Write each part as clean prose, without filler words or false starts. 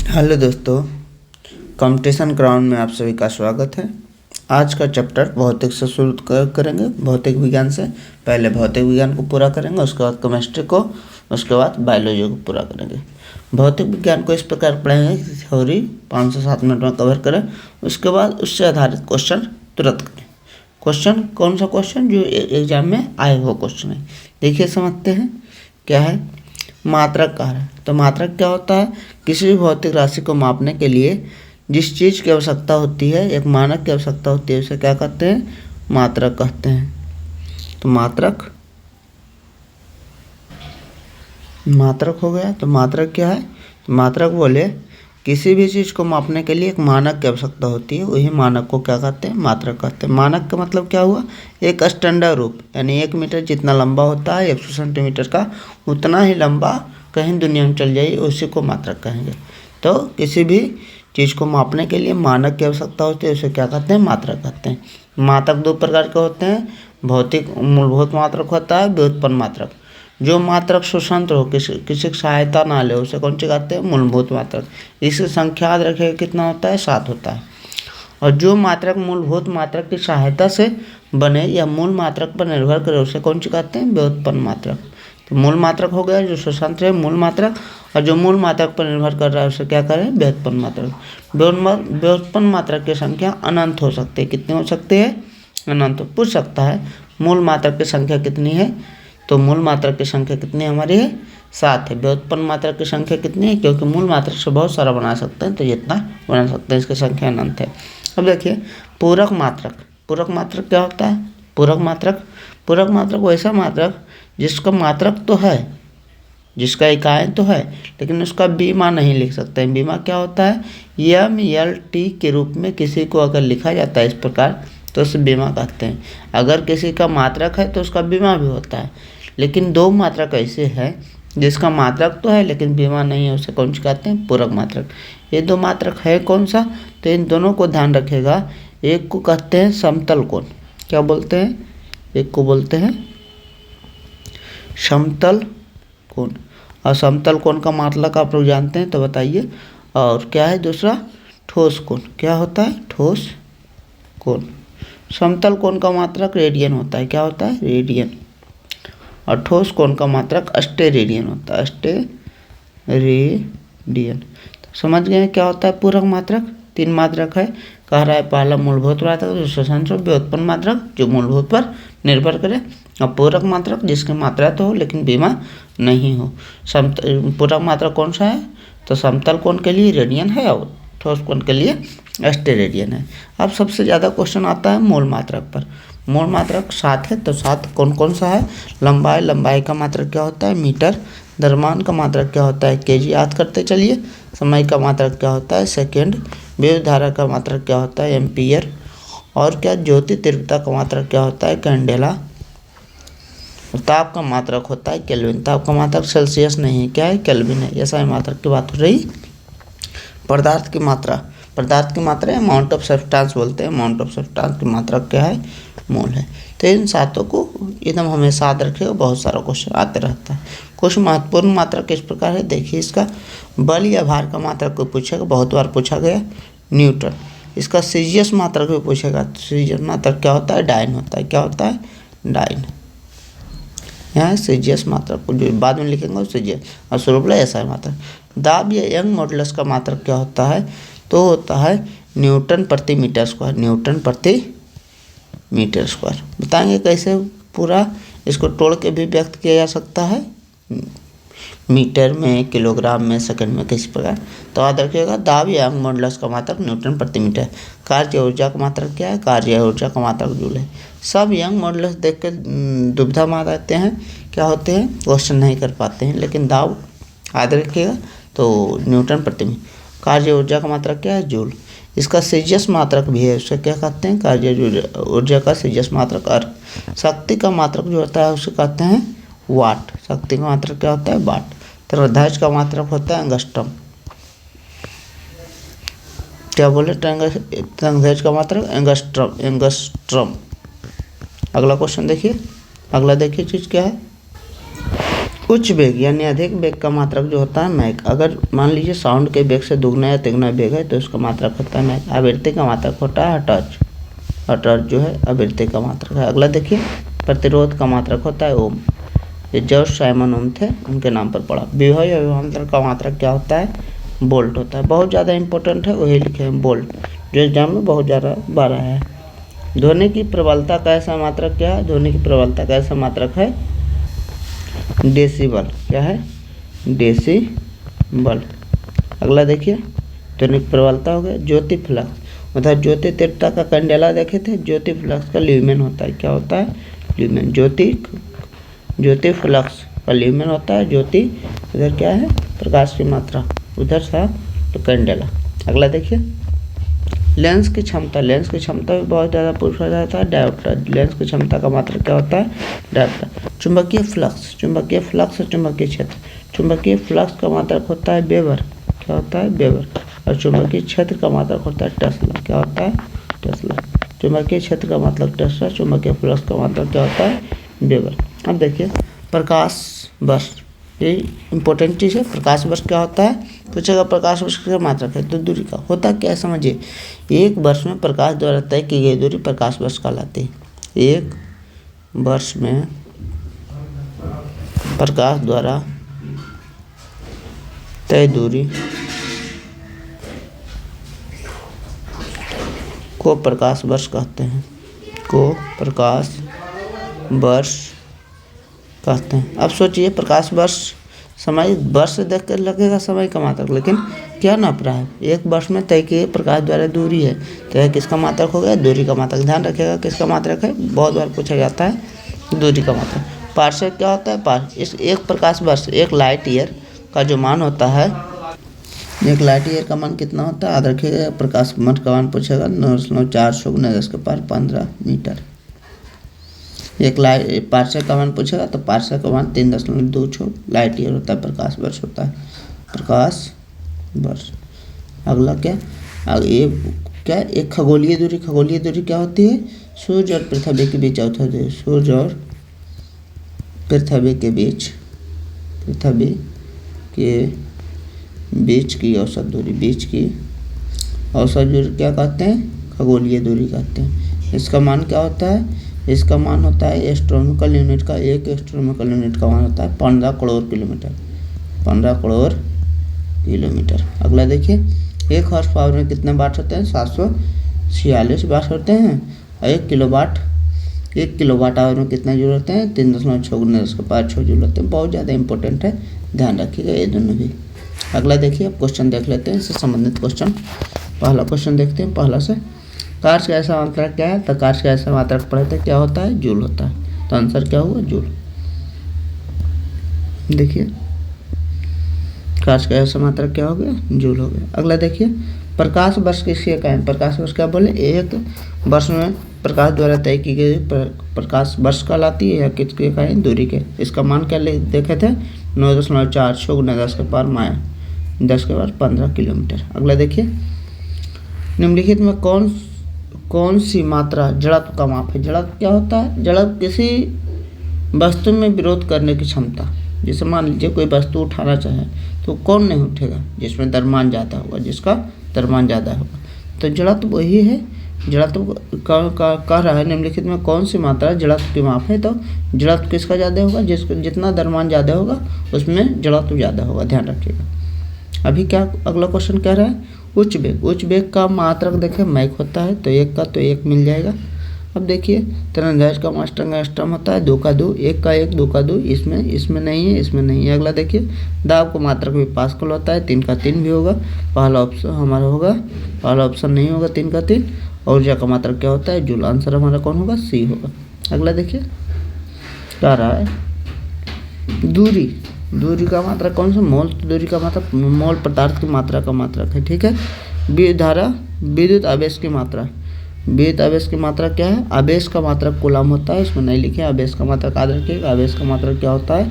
Hello दोस्तों, competition ground में आप सभी का स्वागत है। आज का चैप्टर भौतिक से शुरू करेंगे। भौतिक विज्ञान से पहले भौतिक विज्ञान को पूरा करेंगे, उसके बाद केमिस्ट्री को, उसके बाद बायोलॉजी को पूरा करेंगे। भौतिक विज्ञान को इस प्रकार पढ़ेंगे, थ्योरी 5 से 7 मिनट में कवर करें, उसके बाद उससे आधारित क्वेश्चन तुरंत करें। क्वेश्चन कौन सा क्वेश्चन जो एग्जाम में आए वो क्वेश्चन है। देखिए समझते हैं क्या है। मात्रक कहा है तो मात्रक क्या होता है? किसी भी भौतिक राशि को मापने के लिए जिस चीज़ की आवश्यकता होती है, एक मानक की आवश्यकता होती है, उसे क्या कहते हैं? मात्रक कहते हैं। तो मात्रक हो गया। तो मात्रक क्या है? तो मात्रक बोले किसी भी चीज़ को मापने के लिए एक मानक की आवश्यकता होती है, वही मानक को क्या कहते हैं? मात्रक कहते हैं। मानक का मतलब क्या हुआ? एक स्टैंडर्ड रूप, यानी 1 मीटर जितना लंबा होता है 100 सेंटीमीटर का, उतना ही लंबा कहीं दुनिया में चल जाइए, उसी को मात्रक कहेंगे। तो किसी भी चीज़ को मापने के लिए मानक की आवश्यकता होती है, उसे क्या कहते हैं? मात्रक कहते हैं। मात्रक 2 प्रकार के होते हैं। भौतिक मूलभूत मात्रक होता है, व्युत्पन्न मात्रक। जो मात्रक स्वतंत्र हो, किसी की सहायता ना ले, उसे कौन सी कहते हैं? मूलभूत मात्रक। इसकी संख्या याद रखिए कितना होता है? 7 होता है। और जो मात्रक मूलभूत मात्रक की सहायता से बने या मूल मात्रक पर निर्भर करे, उसे कौन सी कहते हैं? व्युत्पन्न मात्रक। तो मूल मात्रक हो गया जो स्वतंत्र है, मूल मात्रक, और जो मूल मात्रक पर निर्भर कर रहा है उसे क्या करें? व्युत्पन्न मात्रक। व्युत्पन्न मात्रक की संख्या अनंत हो सकती है। कितनी हो सकती है? अनंत। पूछ सकता है मूल मात्रक की संख्या कितनी है, तो मूल मात्रक की संख्या कितनी हमारी है? 7 है। व्युत्पन्न मात्रक की संख्या कितनी है? क्योंकि मूल मात्रक से बहुत सारा बना सकते हैं, तो जितना बना सकते हैं, इसकी संख्या अनंत है। अब देखिए पूरक मात्रक। पूरक मात्रक क्या होता है? पूरक मात्रक वैसा मात्रक जिसका मात्रक तो है, जिसका इकाई तो है, लेकिन उसका बीमा नहीं लिख सकते हैं। बीमा क्या होता है? MLT के रूप में किसी को अगर लिखा जाता है इस प्रकार, तो उसे बीमा कहते हैं। अगर किसी का मात्रक है तो उसका बीमा भी होता है, लेकिन 2 मात्रक ऐसे हैं जिसका मात्रक तो है लेकिन बीमा नहीं है, उसे कौन सी कहते हैं? पूरक मात्रक। ये 2 मात्रक है कौन सा? तो इन दोनों को ध्यान रखिएगा। एक को कहते हैं समतल कोण। क्या बोलते हैं? एक को बोलते हैं समतल कोण, और समतल कोण का मात्रक आप लोग जानते हैं तो बताइए। और क्या है दूसरा? ठोस कोण। क्या होता है? ठोस कोण। समतल कोण का मात्रक रेडियन होता है। क्या होता है? रेडियन। और ठोस कोण का मात्रक अस्टेरेडियन होता है। अस्टेरेडियन। समझ गए क्या होता है पूरक मात्रक? 3 मात्रक है। कह रहा है पहला मूलभूत मात्रक जो स्वतंत्र, व्युत्पन्न मात्रक जो मूलभूत पर निर्भर करे, और पूरक मात्रक जिसकी मात्रा तो हो लेकिन बीमा नहीं हो। पूरक मात्रक कौन सा है? तो समतल कोण के लिए रेडियन है और ठोस कोण के लिए अस्टेरेडियन है। अब सबसे ज़्यादा क्वेश्चन आता है मूल मात्रक पर। मूल मात्रक 7 है, तो 7 कौन कौन सा है? लंबाई का मात्रक क्या होता है? मीटर। द्रव्यमान का मात्रक क्या होता है? केजी। याद करते चलिए। समय का मात्रक क्या होता है? सेकेंड। विद्युत धारा का मात्रक क्या होता है? एम्पियर। और क्या? ज्योति तीव्रता का मात्रक क्या होता है? कैंडेला। ताप का मात्रक होता है केल्विन। ताप का मात्रक सेल्सियस नहीं है, क्या है? केल्विन है। ऐसा मात्रक की बात हो रही। पदार्थ की मात्रा अमाउंट ऑफ सब्सटेंस बोलते हैं। अमाउंट ऑफ सब्सटेंस की मात्रक क्या है? मोल है। तो इन 7 को एकदम हमेशा याद रखिएगा, बहुत सारा क्वेश्चन आते रहता है। कुछ महत्वपूर्ण मात्रक किस प्रकार है देखिए। इसका बल या भार का मात्रक को पूछेगा, बहुत बार पूछा गया, न्यूटन। इसका सीजीएस मात्रक भी पूछेगा, तो सीजीएस मात्रक क्या होता है? डाइन होता है। क्या होता है? डाइन। यहाँ सीजीएस मात्रक को जो बाद में लिखेंगे सीजीएस, और स्वरूप ऐसा है मात्रक। दाब या यंग मॉडुलस का मात्रक क्या होता है? तो होता है न्यूटन प्रति मीटर स्क्वायर। न्यूटन प्रति मीटर स्क्वायर। बताएंगे कैसे पूरा इसको तोड़ के भी व्यक्त किया जा सकता है, मीटर में, किलोग्राम में, सेकंड में, किस प्रकार। तो याद रखिएगा दाब या यंग मॉडुलस का मात्रक न्यूटन प्रति मीटर। कार्य ऊर्जा का मात्रक क्या है? कार्य ऊर्जा का मात्रक जूल है। सब यंग मॉडुलस देख के दुविधा में आ जाते हैं, क्या होते हैं? क्वेश्चन नहीं कर पाते हैं, लेकिन दाब याद रखिएगा तो न्यूटन प्रति मीटर। कार्य ऊर्जा का मात्रक क्या है? जूल। इसका सीजीएस मात्रक भी है, उसे क्या कहते हैं? कार्य ऊर्जा का सीजीएस मात्रक। और शक्ति का मात्रक जो होता है उसे कहते हैं वाट। शक्ति का मात्रक क्या होता है? वाट। तरंगदैर्घ्य का मात्रक होता है एंगस्ट्रॉम। क्या बोले? तरंगदैर्घ्य का मात्रक एंगस्ट्रॉम। अगला क्वेश्चन देखिए। अगला देखिए चीज क्या है? उच्च वेग यानी अधिक वेग का मात्रक जो होता है मैक। अगर मान लीजिए साउंड के वेग से दुगना या तिगुना वेग है तो उसका मात्रक होता है मैक। आवृत्ति का मात्रक होता है हर्ट्ज। हर्ट्ज जो है आवृत्ति का मात्रक है। अगला देखिए, प्रतिरोध का मात्रक होता है ओम। ये जॉर्ज साइमन ओम थे, उनके नाम पर पड़ा। विभव या विभवांतर का मात्रक क्या होता है? वोल्ट होता है। बहुत ज़्यादा इंपॉर्टेंट है, वही लिखे हैं वोल्ट, जो एग्जाम में बहुत ज़्यादा बार आया है। ध्वनि की प्रबलता का ऐसा मात्रक क्या है? ध्वनि की प्रबलता का ऐसा मात्रक है डेसिबल। क्या है? डेसिबल। अगला देखिए, ध्वनि की प्रबलता हो गया। ज्योति फ्लक्स मतलब ज्योति तीव्रता का कैंडेला देखे थे, ज्योति फ्लक्स का ल्यूमेन होता है। क्या होता है? ल्यूमेन। ज्योति फ्लक्स का ल्यूमेन होता है। ज्योति उधर क्या है? प्रकाश की मात्रा, उधर था तो कैंडेला। अगला देखिए, लेंस की क्षमता। लेंस की क्षमता भी बहुत ज़्यादा पूछा जाता है। डायोप्टर। लेंस की क्षमता का मात्रक क्या होता है? डायोप्टर। चुंबकीय फ्लक्स। चुंबकीय फ्लक्स और चुंबकीय क्षेत्र। चुंबकीय फ्लक्स का मात्रक होता है वेबर। क्या होता है? वेबर। और चुंबकीय क्षेत्र का मात्रक होता है टेस्ला। क्या होता है? टेस्ला। चुंबकीय क्षेत्र का मतलब टेस्ला, चुंबकीय फ्लक्स का मात्रक क्या होता है? वेबर। अब देखिए, प्रकाश वर्ष, ये इंपॉर्टेंट चीज़ है। प्रकाश वर्ष क्या होता है? पूछेगा प्रकाश वर्ष का मात्रक है तो दूरी का होता क्या है समझिए। एक वर्ष में प्रकाश द्वारा तय की गई दूरी प्रकाश वर्ष कहलाती है। एक वर्ष में प्रकाश द्वारा तय दूरी को प्रकाश वर्ष कहते हैं। को प्रकाश वर्ष कहते हैं। अब सोचिए, प्रकाश वर्ष समय वर्ष देख कर लगेगा समय का मात्रक, लेकिन क्या नाप रहा है? एक वर्ष में तय किए प्रकाश द्वारा दूरी है, तो यह किसका मात्रक हो गया? दूरी का मात्रक। ध्यान रखिएगा किसका मात्रक है, बहुत बार पूछा जाता है दूरी का मात्रक। पार्सेक क्या होता है? इस एक प्रकाश वर्ष, एक लाइट ईयर का जो मान होता है, एक लाइट ईयर का मान कितना होता है? याद रखिएगा, प्रकाश वर्ष का मान पूछेगा 9.4 × 10⁻15 मीटर। एक पार्सेक का मान पूछेगा तो पार्सेक का मान 3.26 लाइट ईयर होता है। प्रकाश वर्ष होता है प्रकाश वर्ष। अगला क्या? ये क्या? एक खगोलीय दूरी। खगोलीय दूरी क्या होती है? सूर्य और पृथ्वी के बीच औसत दूरी। सूर्य और पृथ्वी के बीच, पृथ्वी के बीच की औसत दूरी, बीच की औसत दूरी क्या कहते हैं? खगोलीय दूरी कहते हैं। इसका मान क्या होता है? इसका मान होता है एस्ट्रोनॉमिकल यूनिट का, एक एस्ट्रोनॉमिकल यूनिट का मान होता है 15 करोड़ किलोमीटर। 15 करोड़ किलोमीटर। अगला देखिए, एक हॉर्स पावर में कितने वाट होते हैं? 746 वाट होते हैं। और 1 किलोवाट आवर में कितने जूल होते हैं? 3.6 × 10⁻⁶ जूल होते हैं। बहुत ज़्यादा इंपॉर्टेंट है, ध्यान रखिएगा ये दोनों भी। अगला देखिए, अब क्वेश्चन देख लेते हैं, इससे संबंधित क्वेश्चन। पहला क्वेश्चन देखते हैं, पहला से। कार्य का ऐसा मात्रक क्या है? तो कार्य का ऐसा मात्रक पढ़े थे, क्या होता है? जूल होता है। तो आंसर क्या हुआ? जूल। देखिए, कार्य का ऐसा मात्रक क्या हो गया? जूल हो गया। अगला देखिए, प्रकाश वर्ष किसके कहें? प्रकाश वर्ष क्या बोले? एक वर्ष में प्रकाश द्वारा तय की गई प्रकाश वर्ष कहलाती है, या किसके कहें? दूरी के। इसका मान क्या देखे थे? 9.46 × 10⁻15 किलोमीटर। अगला देखिए, निम्नलिखित में कौन सी मात्रा जड़त्व का माप है? जड़त्व क्या होता है? जड़त्व किसी वस्तु में विरोध करने की क्षमता। जैसे मान लीजिए कोई वस्तु उठाना चाहे तो कौन नहीं उठेगा? जिसमें द्रव्यमान ज़्यादा होगा, जिसका द्रव्यमान ज़्यादा होगा। तो जड़त्व वही है। जड़त्व कह रहा है निम्नलिखित में कौन सी मात्रा जड़त्व की माप है? तो जड़त्व किसका ज़्यादा होगा? जितना द्रव्यमान ज़्यादा होगा उसमें जड़त्व ज़्यादा होगा। ध्यान रखिएगा। अभी क्या अगला क्वेश्चन कह रहा है? उच्च वेग। उच्च वेग का मात्रक देखें मैक होता है, तो एक का तो एक मिल जाएगा। अब देखिए, तीरंदाज का मास्टरंगास्ट्रम होता है 2 का 2, 1 का 1, 2 का 2, इसमें नहीं है, इसमें नहीं है। अगला देखिए, दाब का मात्रक भी पास्कल होता है, 3 का 3 भी होगा। पहला ऑप्शन हमारा होगा, पहला ऑप्शन नहीं होगा 3 का 3। ऊर्जा का मात्रक क्या होता है? जूल। आंसर हमारा कौन होगा? सी होगा। अगला देखिए, क्या रहा है? दूरी का मात्रक कौन सा? मोल। दूरी का मात्रक मोल पदार्थ की मात्रा का मात्रक है, ठीक है। विद्युत आवेश की मात्रा। विद्युत आवेश की मात्रा क्या है? आवेश का मात्रक कूलाम होता है, इसमें नहीं लिखे। आवेश का मात्रक याद रखिएगा, आवेश का मात्रक क्या होता है?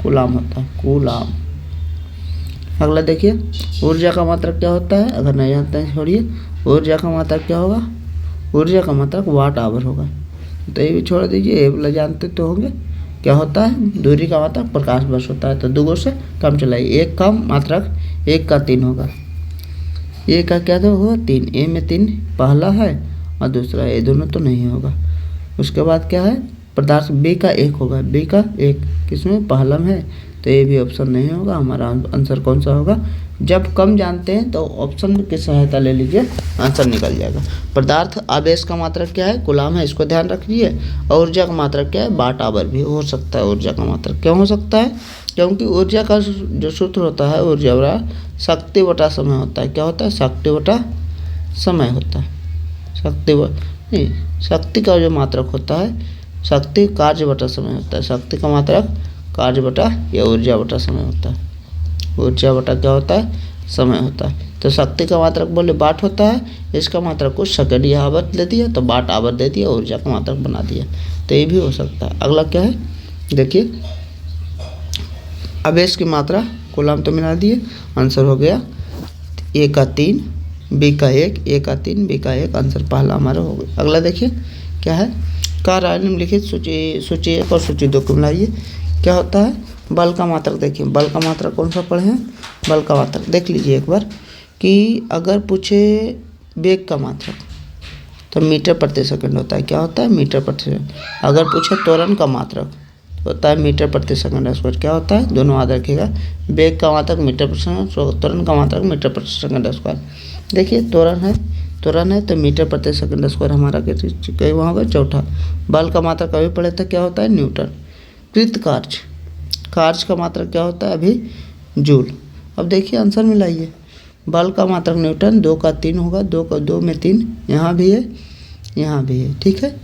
कूलाम होता है, कूलाम। अगला देखिए, ऊर्जा का मात्रक क्या होता है? अगर नहीं जानते हैं छोड़िए। ऊर्जा का मात्रक क्या होगा? ऊर्जा का मात्रक वाट आवर होगा। तो ये भी छोड़ दीजिए, ये वाला जानते तो होंगे। क्या होता है, दूरी का मात्रक प्रकाश वर्ष होता है। तो 2 से कम चलाइए, एक का मात्रक 1 का 3 होगा, ए का क्या तो होगा 3, ए में 3 पहला है और दूसरा, ये दोनों तो नहीं होगा। उसके बाद क्या है, पदार्थ बी का 1 होगा, बी का 1 किसमें, पहला में है, तो ये भी ऑप्शन नहीं होगा। हमारा आंसर कौन सा होगा, जब कम जानते हैं तो ऑप्शन की सहायता ले लीजिए, आंसर निकल जाएगा। पदार्थ आवेश का मात्रक क्या है, कूलाम है, इसको ध्यान रखिए। ऊर्जा का मात्रक क्या है, वाट आवर भी हो सकता है। ऊर्जा का मात्रक क्यों हो सकता है, क्योंकि ऊर्जा का जो सूत्र होता है, ऊर्जा बराबर शक्ति बटा समय होता है। क्या होता है, शक्ति बटा समय होता है। शक्ति का जो मात्रक होता है, शक्ति कार्य बटा समय होता है। शक्ति का मात्रक कार्य बटा या ऊर्जा बटा समय होता है। ऊर्जा बटा क्या होता है, समय होता है। तो शक्ति का मात्रक बोले वाट होता है, इसका मात्रक कुछ सेकंड या आवर दे दिया तो वाट आवर दे दिया, ऊर्जा का मात्रक बना दिया, तो ये भी हो सकता है। अगला क्या है, देखिए आवेश की मात्रा कूलाम तो मिला दिए, आंसर हो गया ए का 3 बी का 1, ए का 3 बी का 1, आंसर पहला हमारा हो गया। अगला देखिए क्या है, कार्य निम्नलिखित सूची 1 और सूची 2 को मिलाइए। क्या होता है, बल का मात्रक। देखिए बल का मात्रक कौन सा पढ़े हैं, बल का मात्रक देख लीजिए एक बार कि अगर पूछे वेग का मात्रक तो मीटर प्रति सेकंड होता है। क्या होता है, मीटर प्रति सेकंड। अगर पूछे त्वरण का मात्रक होता है मीटर प्रति सेकंड स्क्वायर। क्या होता है, दोनों याद रखिएगा, वेग का मात्रक मीटर प्रति सेकंड, त्वरण का मात्रक मीटर प्रति सेकंड स्क्वायर। देखिए त्वरण है तो मीटर प्रति सेकंड स्क्वायर हमारा कई वहाँ होगा चौथा। बल का मात्रक कभी पढ़े थे, क्या होता है, न्यूटन। कृत कार्य का मात्रक क्या होता है, अभी जूल। अब देखिए आंसर मिलाइए, बल का मात्रक न्यूटन, 2 का 3 होगा, 2 में 3 यहाँ भी है, यहाँ भी है, ठीक है,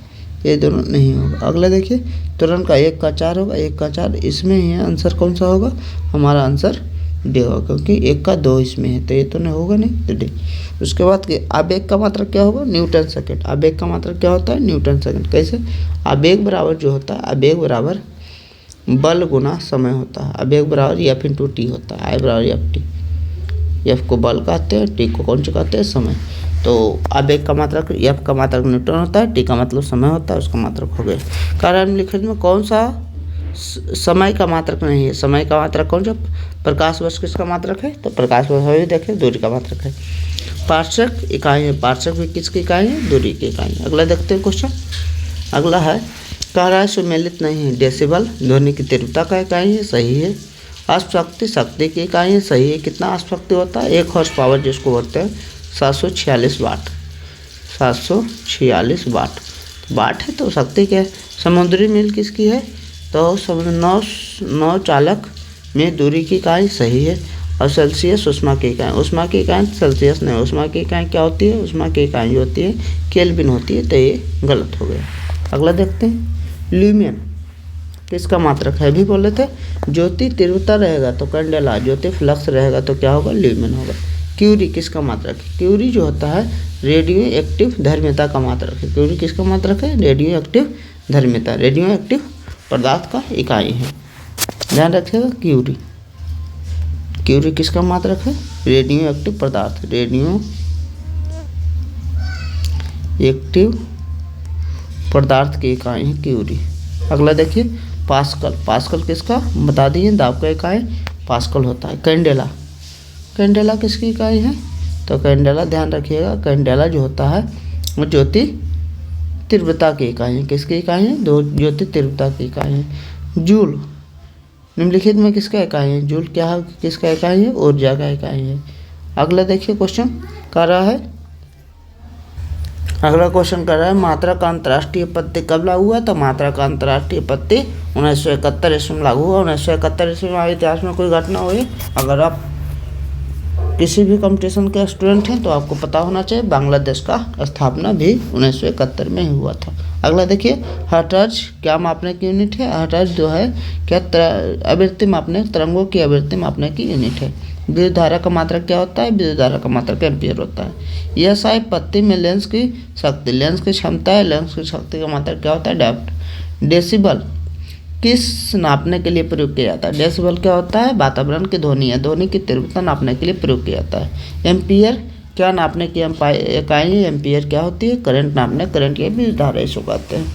ये दोनों नहीं होगा। अगला देखिए त्वरण का 1 का 4 होगा, 1 का 4 इसमें ही है, आंसर कौन सा होगा, हमारा आंसर डी होगा, क्योंकि 1 का 2 इसमें है, तो ये तो नहीं होगा, नहीं तो डी। उसके बाद आवेग का मात्रक क्या होगा, न्यूटन सेकंड। आवेग का मात्रक क्या होता है, न्यूटन सेकंड। कैसे, आवेग बराबर जो होता है, आवेग बराबर बल गुना समय होता है। आवेग बराबर एफ इंटू टी होता है, आई बराबर एफ टी। एफ को बल कहते हैं, टी को कौन सा कहते हैं, समय। तो आवेग का मात्रक, एफ का मात्रक न्यूटन होता है, टी का मतलब समय होता है, उसका मात्रक हो गया। कार्य निम्नलिखित में कौन सा समय का मात्रक नहीं है, समय का मात्रक कौन सा, प्रकाश वर्ष किसका मात्रक है, तो प्रकाश वर्ष भी देखें, दूरी का मात्रक है। पार्षक इकाई है, पार्षक भी किसकी इकाई है, दूरी की इकाई है। अगला देखते हैं क्वेश्चन, अगला है, कार्य सुमेलित नहीं है। डेसिबल ध्वनि की तीव्रता का इकाई है, सही है। अश्वशक्ति शक्ति की इकाई है, सही है। कितना अश्वशक्ति होता है, 1 हॉर्स पावर जिसको बोलते हैं, 746 वाट। 746 वाट वाट है तो शक्ति क्या है। समुद्री मील किसकी है, तो नौ चालक में दूरी की इकाई, सही है। और सेल्सियस उष्मा की इकाई, उष्मा की इकाई सेल्सियस नहीं, उष्मा की इकाई क्या होती है, उष्मा की इकाई होती है केल्विन होती है, तो ये गलत हो गया। अगला देखते हैं, ल्यूमियन किसका मात्रक है, भी बोले थे। ज्योति तीव्रता रहेगा तो कैंडेला, ज्योति फ्लक्स रहेगा तो क्या होगा, ल्यूमियन होगा। क्यूरी किसका मात्रक है, क्यूरी जो होता है रेडियो एक्टिव धर्मिता का मात्रक है। क्यूरी किसका मात्रक है, रेडियो एक्टिव धर्मिता, रेडियो एक्टिव पदार्थ का इकाई है, ध्यान रखिएगा। क्यूरी किसका मात्रक है, रेडियो एक्टिव पदार्थ, रेडियो एक्टिव पदार्थ की इकाई है क्यूरी। अगला देखिए पास्कल, पास्कल किसका बता दिए, दाब का इकाई पास्कल होता है। कैंडेला, कैंडेला किसकी इकाई है, तो कैंडेला ध्यान रखिएगा, कैंडेला जो होता है वो ज्योति तीव्रता की इकाई है। किसकी इकाई है, दो ज्योति तीव्रता की इकाई है। जूल निम्नलिखित में किसका इकाई है, जूल क्या है, किसका इकाई है, ऊर्जा का इकाई है। अगला देखिए क्वेश्चन कर रहा है, अगला क्वेश्चन कर रहा है, मात्रा का अंतर्राष्ट्रीय पत्ते कब लागू हुआ, तो मात्रा का अंतर्राष्ट्रीय पत्ते 1971 ईस्वी में लागू हुआ। 1971 ईस्वी में इतिहास में कोई घटना हुई, अगर आप किसी भी कंपटीशन के स्टूडेंट हैं तो आपको पता होना चाहिए, बांग्लादेश का स्थापना भी 1971 में ही हुआ था। अगला देखिए, हर्ट्ज क्या मापने की यूनिट है, हर्ट्ज जो है क्या आवृत्ति मापने, तरंगों की आवृत्ति मापने की यूनिट है। विद्युत धारा का मात्रक क्या होता है, विद्युत धारा का मात्रक एम्पियर होता है। यह साई पत्ती में लेंस की शक्ति, लेंस की क्षमता है, लेंस की शक्ति का मात्रक क्या होता है, डेप्थ। डेसिबल किस नापने के लिए प्रयोग किया जाता है, डेसिबल क्या होता है, वातावरण की ध्वनि है, ध्वनि की तीव्रता नापने के लिए प्रयोग किया जाता है। एम्पियर क्या नापने की इकाई एम्पियर क्या होती है? करंट नापने करंट की विद्युतधारा इसको कहते हैं।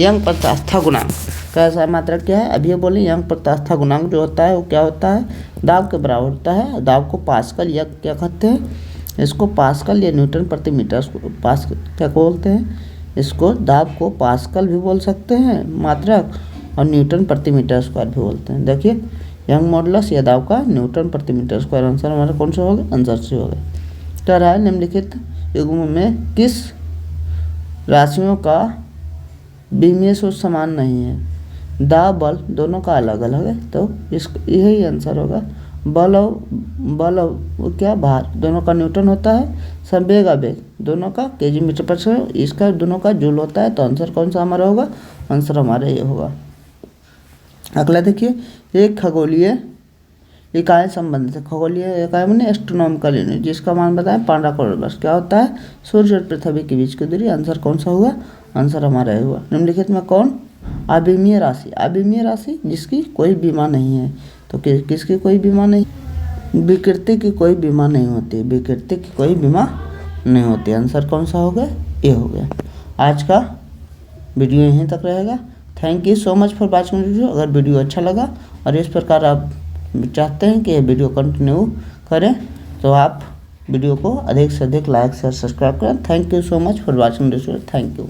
यंग प्रत्यास्था गुणांक कैसा मात्रक क्या है? अभी ये बोले यंग प्रत्यास्था गुणांक जो होता है वो क्या होता है? दाब के बराबर होता है। दाब को पास्कल या क्या कहते हैं? इसको पास्कल या न्यूटन प्रति मीटर क्या बोलते हैं? इसको दाब को पास्कल भी बोल सकते हैं मात्रक, और न्यूटन प्रति मीटर स्क्वायर भी बोलते हैं। देखिए यंग मॉडुलस या दाब का न्यूटन प्रति मीटर स्क्वायर। आंसर हमारा कौन सा होगा? आंसर सी होगा। क्या रहा है? निम्नलिखित युग्म में किस राशियों का विमीय सूत्र समान नहीं है? दाब बल दोनों का अलग अलग है, तो यही आंसर होगा। बल और क्या भार दोनों का न्यूटन होता है। संवेग आवेग दोनों का केजी मीटर पर सेकंड, इसका दोनों का जूल होता है। तो आंसर कौन सा हमारा होगा? आंसर हमारा ये होगा। अगला देखिए, एक खगोलीय इकाई संबंधित है। खगोलीय इकाई मैंने एस्ट्रोनॉमिकल यूनिट, जिसका मान बताएं 15 करोड़ वर्ष। क्या होता है? सूर्य और पृथ्वी के बीच की दूरी। आंसर कौन सा हुआ? आंसर हमारा ये हुआ। निम्नलिखित में कौन अविमीय राशि? अविमीय राशि जिसकी कोई बीमा नहीं है। तो किसकी कोई बीमा नहीं? विकृति की कोई बीमा नहीं होती। विकृति की कोई बीमा नहीं होती। आंसर कौन सा हो गया? ये हो गया। आज का वीडियो यहीं तक रहेगा। Thank you so much for watching video. अगर वीडियो अच्छा लगा और इस प्रकार आप चाहते हैं कि ये वीडियो कंटिन्यू करें, तो आप वीडियो को अधिक से अधिक लाइक शेयर सब्सक्राइब करें। Thank you so much for watching this video. Thank you.